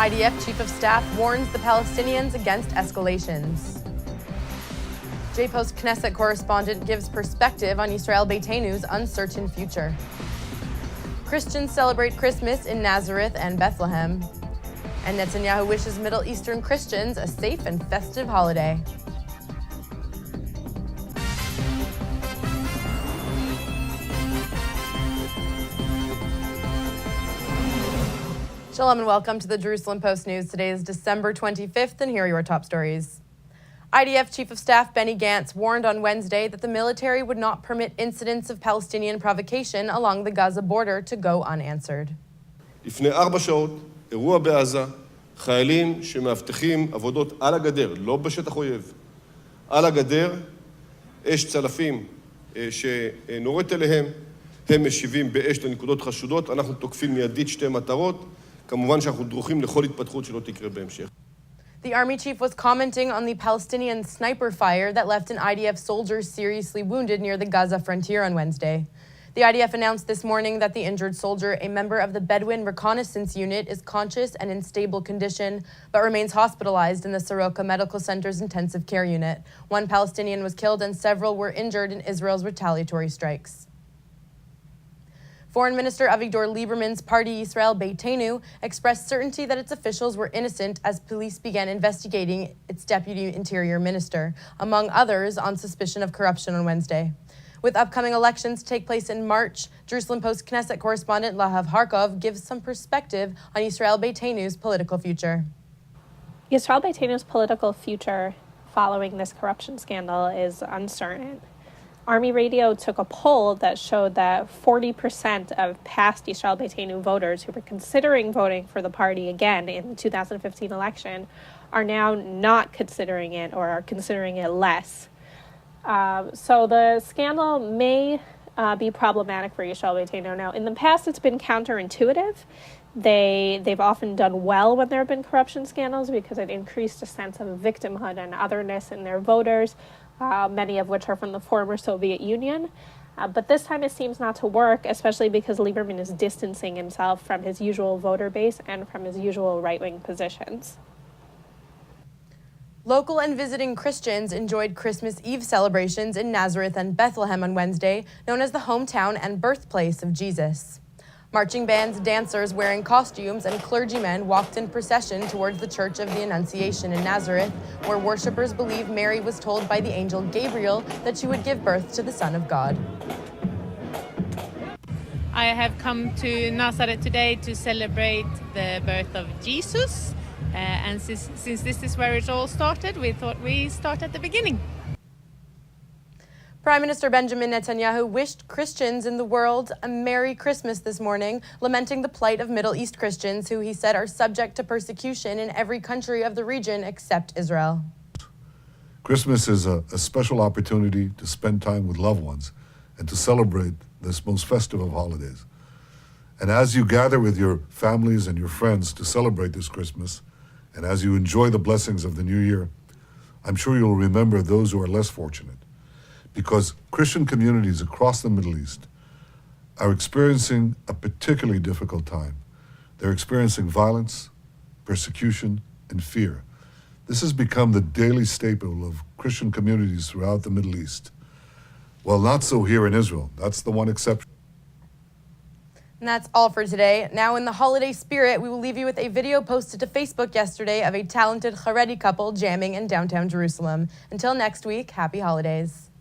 IDF Chief of Staff warns the Palestinians against escalations. JPost Knesset correspondent gives perspective on Israel Beitenu's uncertain future. Christians celebrate Christmas in Nazareth and Bethlehem. And Netanyahu wishes Middle Eastern Christians a safe and festive holiday. Shalom and welcome to the Jerusalem Post News. Today is December 25th, and here are your top stories. IDF Chief of Staff Benny Gantz warned on Wednesday that the military would not permit incidents of Palestinian provocation along the Gaza border to go unanswered. לפני 4 שעות, אירוע בעזה, חיילים שמאבטחים עבודות על הגדר, לא בשטח אויב, על הגדר, אש צלפים שנורית אליהם, הם משיבים באש לנקודות חשודות, אנחנו תוקפים מיידית 2 מטרות, כמובן שאנחנו דרוכים לכל התפתחות שלא תקרה בהמשך. The army chief was commenting on the Palestinian sniper fire that left an IDF soldier seriously wounded near the Gaza frontier on Wednesday. The IDF announced this morning that the injured soldier, a member of the Bedouin Reconnaissance Unit, is conscious and in stable condition, but remains hospitalized in the Soroka Medical Center's intensive care unit. 1 Palestinian was killed and several were injured in Israel's retaliatory strikes. Foreign Minister Avigdor Lieberman's party, Israel Beitenu, expressed certainty that its officials were innocent as police began investigating its deputy interior minister, among others, on suspicion of corruption on Wednesday. With upcoming elections to take place in March, Jerusalem Post Knesset correspondent Lahav Harkov gives some perspective on Israel Beitenu's political future. Israel Beitenu's political future following this corruption scandal is uncertain. Army Radio took a poll that showed that 40% of past Israel Beitenu voters who were considering voting for the party again in the 2015 election are now not considering it or are considering it less. So the scandal may be problematic for Israel Beitenu. Now, in the past, it's been counterintuitive. They've often done well when there have been corruption scandals because it increased a sense of victimhood and otherness in their voters, many of which are from the former Soviet Union. But this time it seems not to work, especially because Lieberman is distancing himself from his usual voter base and from his usual right-wing positions. Local and visiting Christians enjoyed Christmas Eve celebrations in Nazareth and Bethlehem on Wednesday, known as the hometown and birthplace of Jesus. Marching bands, dancers wearing costumes, and clergymen walked in procession towards the Church of the Annunciation in Nazareth, where worshippers believe Mary was told by the angel Gabriel that she would give birth to the Son of God. I have come to Nazareth today to celebrate the birth of Jesus, and since this is where it all started, we thought we start at the beginning. Prime Minister Benjamin Netanyahu wished Christians in the world a Merry Christmas this morning, lamenting the plight of Middle East Christians who he said are subject to persecution in every country of the region except Israel. Christmas is a special opportunity to spend time with loved ones and to celebrate this most festive of holidays. And as you gather with your families and your friends to celebrate this Christmas, and as you enjoy the blessings of the new year, I'm sure you'll remember those who are less fortunate, because Christian communities across the Middle East are experiencing a particularly difficult time. They're experiencing violence, persecution, and fear. This has become the daily staple of Christian communities throughout the Middle East. Well, not so here in Israel. That's the one exception. And that's all for today. Now, in the holiday spirit, we will leave you with a video posted to Facebook yesterday of a talented Haredi couple jamming in downtown Jerusalem. Until next week, happy holidays.